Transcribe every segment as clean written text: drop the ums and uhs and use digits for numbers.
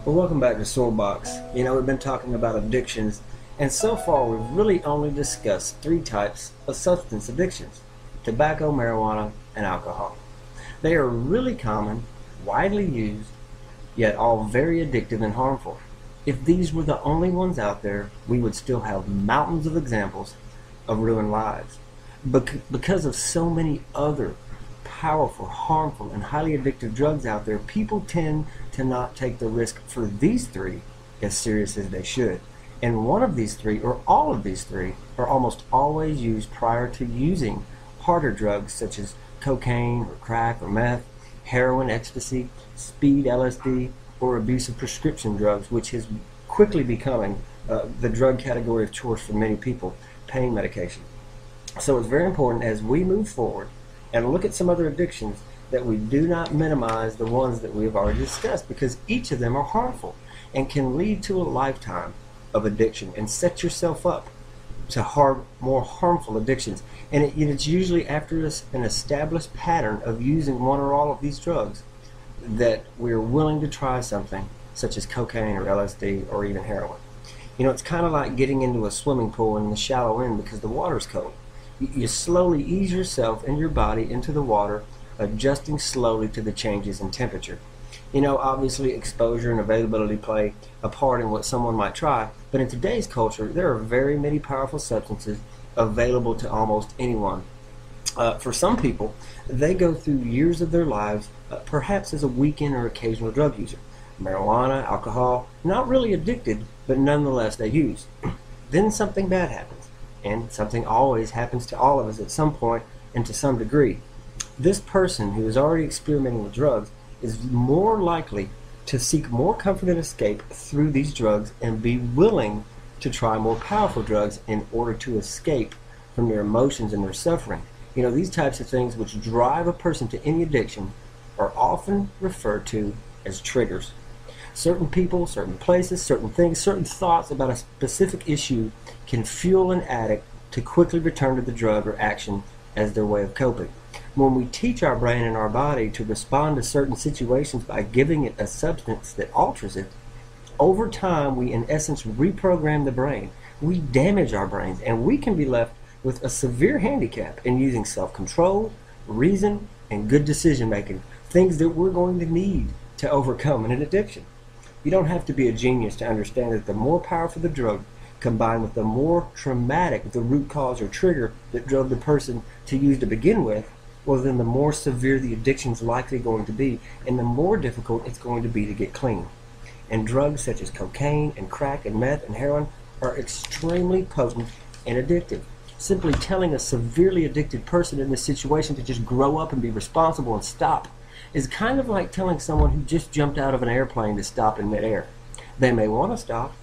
Well, welcome back to Swordbox. We've been talking about addictions, and so far we've really only discussed three types of substance addictions: tobacco, marijuana, and alcohol. They are really common, widely used, yet all very addictive and harmful. If these were the only ones out there, we would still have mountains of examples of ruined lives. Because of so many other powerful, harmful, and highly addictive drugs out there, people tend to not take the risk for these three as serious as they should. And one of these three, or all of these three, are almost always used prior to using harder drugs such as cocaine or crack or meth, heroin, ecstasy, speed, LSD, or abuse of prescription drugs, which is quickly becoming the drug category of choice for many people, pain medication. So it's very important as we move forward and look at some other addictions that we do not minimize the ones that we have already discussed, because each of them are harmful and can lead to a lifetime of addiction and set yourself up to more harmful addictions. And it's usually after an established pattern of using one or all of these drugs that we're willing to try something such as cocaine or LSD or even heroin. It's kind of like getting into a swimming pool in the shallow end because the water's cold. You slowly ease yourself and your body into the water, adjusting slowly to the changes in temperature. Obviously exposure and availability play a part in what someone might try, but in today's culture, there are very many powerful substances available to almost anyone. For some people, they go through years of their lives, perhaps as a weekend or occasional drug user. Marijuana, alcohol, not really addicted, but nonetheless they use. Then something bad happens, and something always happens to all of us at some point and to some degree. This person who is already experimenting with drugs is more likely to seek more comfort and escape through these drugs and be willing to try more powerful drugs in order to escape from their emotions and their suffering. These types of things which drive a person to any addiction are often referred to as triggers. Certain people, certain places, certain things, certain thoughts about a specific issue can fuel an addict to quickly return to the drug or action as their way of coping. When we teach our brain and our body to respond to certain situations by giving it a substance that alters it, over time we in essence reprogram the brain. We damage our brains, and we can be left with a severe handicap in using self-control, reason, and good decision making, things that we're going to need to overcome an addiction. You don't have to be a genius to understand that the more powerful the drug, combined with the more traumatic the root cause or trigger that drove the person to use to begin with, well, then the more severe the addiction is likely going to be, and the more difficult it's going to be to get clean. And drugs such as cocaine and crack and meth and heroin are extremely potent and addictive. Simply telling a severely addicted person in this situation to just grow up and be responsible and stop is kind of like telling someone who just jumped out of an airplane to stop in midair. They may want to stop.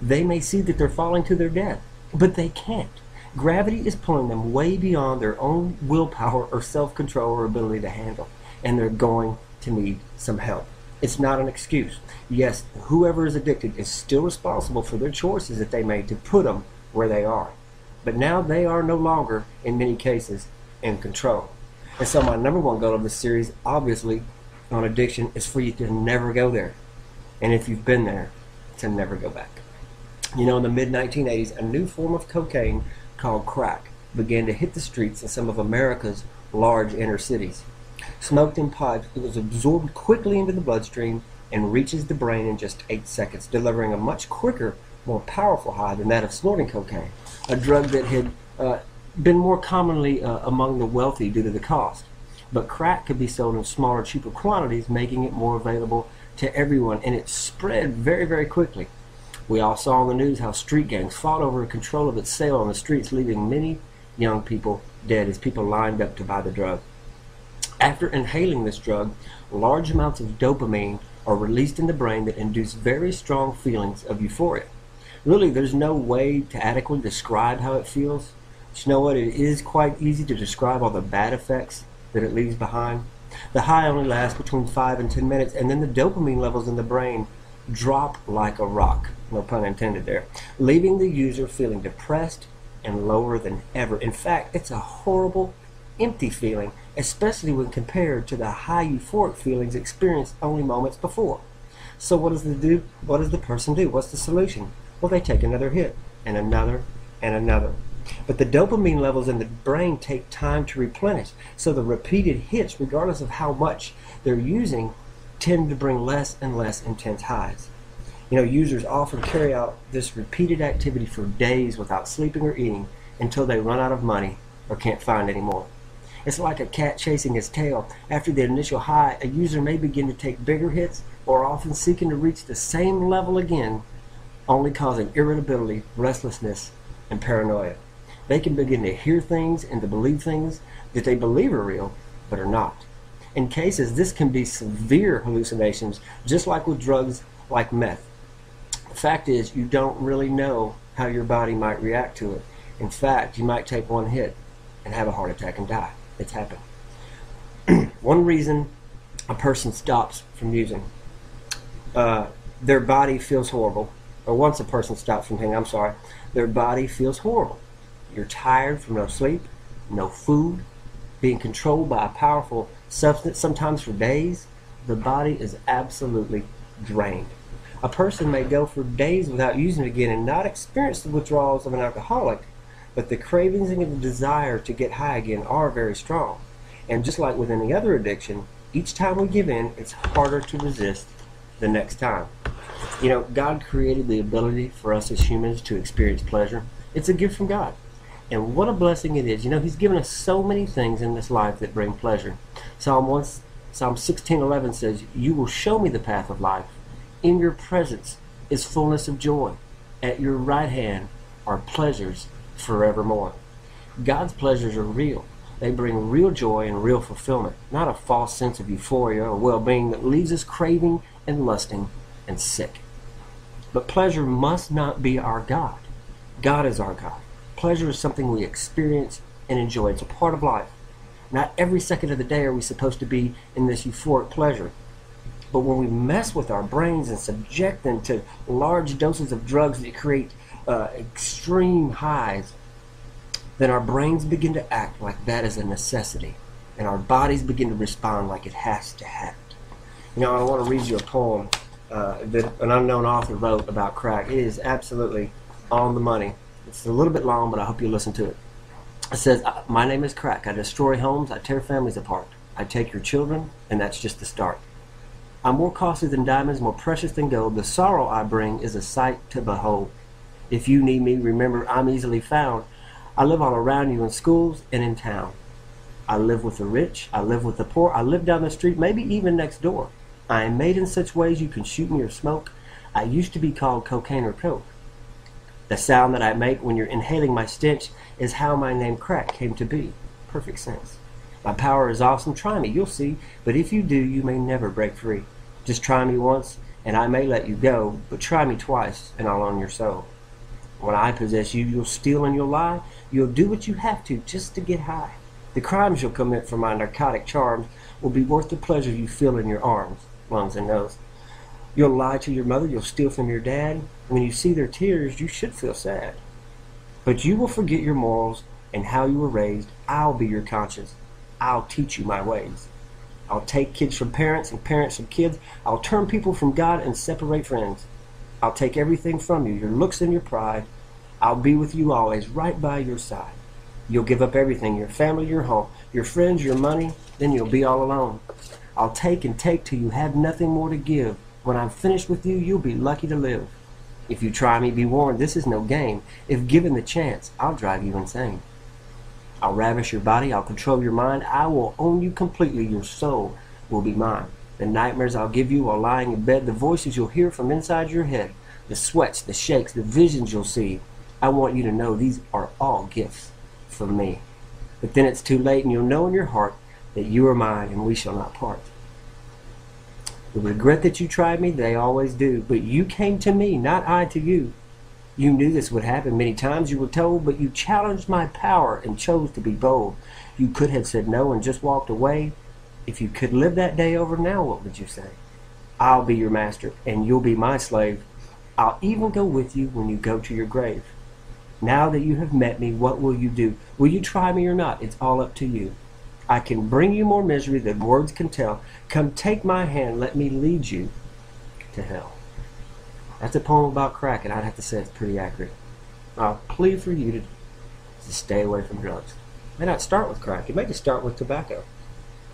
They may see that they're falling to their death, but they can't. Gravity is pulling them way beyond their own willpower or self-control or ability to handle, and they're going to need some help. It's not an excuse. Yes, whoever is addicted is still responsible for their choices that they made to put them where they are. But now they are no longer, in many cases, in control. And so my number one goal of this series, obviously, on addiction, is for you to never go there. And if you've been there, to never go back. In the mid-1980s, a new form of cocaine called crack began to hit the streets in some of America's large inner cities. Smoked in pipes, it was absorbed quickly into the bloodstream and reaches the brain in just 8 seconds, delivering a much quicker, more powerful high than that of snorting cocaine, a drug that had been more commonly among the wealthy due to the cost. But crack could be sold in smaller, cheaper quantities, making it more available to everyone, and it spread very, very quickly. We all saw on the news how street gangs fought over control of its sale on the streets, leaving many young people dead as people lined up to buy the drug. After inhaling this drug, large amounts of dopamine are released in the brain that induce very strong feelings of euphoria. Really, there's no way to adequately describe how it feels. But you know what? It is quite easy to describe all the bad effects that it leaves behind. The high only lasts between 5 and 10 minutes, and then the dopamine levels in the brain drop like a rock, no pun intended there, leaving the user feeling depressed and lower than ever. In fact, it's a horrible, empty feeling, especially when compared to the high euphoric feelings experienced only moments before. So what does the person do? What's the solution? Well, they take another hit, and another, and another. But the dopamine levels in the brain take time to replenish. So the repeated hits, regardless of how much they're using, tend to bring less and less intense highs. Users often carry out this repeated activity for days without sleeping or eating until they run out of money or can't find any more. It's like a cat chasing its tail. After the initial high, a user may begin to take bigger hits or often seeking to reach the same level again, only causing irritability, restlessness, and paranoia. They can begin to hear things and to believe things that they believe are real, but are not. In cases, this can be severe hallucinations, just like with drugs like meth. The fact is, you don't really know how your body might react to it. In fact, you might take one hit and have a heart attack and die. It's happened. One reason a person stops from using, their body feels horrible. Or once a person stops from using, their body feels horrible. You're tired from no sleep, no food, being controlled by a powerful substance, sometimes for days. The body is absolutely drained. A person may go for days without using it again and not experience the withdrawals of an alcoholic, but the cravings and the desire to get high again are very strong. And just like with any other addiction, each time we give in, it's harder to resist the next time. God created the ability for us as humans to experience pleasure. It's a gift from God. And what a blessing it is. He's given us so many things in this life that bring pleasure. Psalm 16:11 says, "You will show me the path of life. In your presence is fullness of joy. At your right hand are pleasures forevermore." God's pleasures are real. They bring real joy and real fulfillment, not a false sense of euphoria or well-being that leaves us craving and lusting and sick. But pleasure must not be our God. God is our God. Pleasure is something we experience and enjoy. It's a part of life. Not every second of the day are we supposed to be in this euphoric pleasure. But when we mess with our brains and subject them to large doses of drugs that create extreme highs, then our brains begin to act like that is a necessity, and our bodies begin to respond like it has to happen. I want to read you a poem that an unknown author wrote about crack. It is absolutely on the money. It's a little bit long, but I hope you listen to it. It says, "My name is crack. I destroy homes. I tear families apart. I take your children, and that's just the start. I'm more costly than diamonds, more precious than gold. The sorrow I bring is a sight to behold. If you need me, remember I'm easily found. I live all around you in schools and in town. I live with the rich. I live with the poor. I live down the street, maybe even next door. I am made in such ways you can shoot me or smoke. I used to be called cocaine or coke. The sound that I make when you're inhaling my stench is how my name crack came to be. Perfect sense. My power is awesome. Try me, you'll see. But if you do, you may never break free. Just try me once, and I may let you go. But try me twice, and I'll own your soul. When I possess you, you'll steal and you'll lie. You'll do what you have to just to get high. The crimes you'll commit for my narcotic charms will be worth the pleasure you feel in your arms, lungs, and nose. You'll lie to your mother. You'll steal from your dad. When you see their tears, you should feel sad. But you will forget your morals and how you were raised. I'll be your conscience. I'll teach you my ways. I'll take kids from parents and parents from kids. I'll turn people from God and separate friends. I'll take everything from you, your looks and your pride. I'll be with you always, right by your side. You'll give up everything, your family, your home, your friends, your money, then you'll be all alone. I'll take and take till you have nothing more to give. When I'm finished with you, you'll be lucky to live. If you try me, be warned, this is no game. If given the chance, I'll drive you insane. I'll ravish your body, I'll control your mind. I will own you completely, your soul will be mine. The nightmares I'll give you while lying in bed, the voices you'll hear from inside your head, the sweats, the shakes, the visions you'll see. I want you to know these are all gifts from me. But then it's too late, and you'll know in your heart that you are mine and we shall not part. The regret that you tried me, they always do. But you came to me, not I to you. You knew this would happen many times, you were told, but you challenged my power and chose to be bold. You could have said no and just walked away. If you could live that day over now, what would you say? I'll be your master, and you'll be my slave. I'll even go with you when you go to your grave. Now that you have met me, what will you do? Will you try me or not? It's all up to you. I can bring you more misery than words can tell. Come take my hand, let me lead you to to hell. That's a poem about crack, and I'd have to say it's pretty accurate. I'll plead for you to stay away from drugs. It may not start with crack. It may just start with tobacco,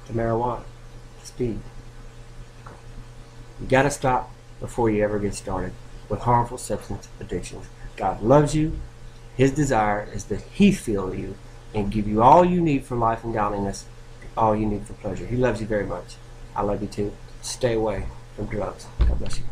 to marijuana, to speed. You got to stop before you ever get started with harmful substance addictions. God loves you. His desire is that He fill you and give you all you need for life and godliness, all you need for pleasure. He loves you very much. I love you too. Stay away from drugs. God bless you.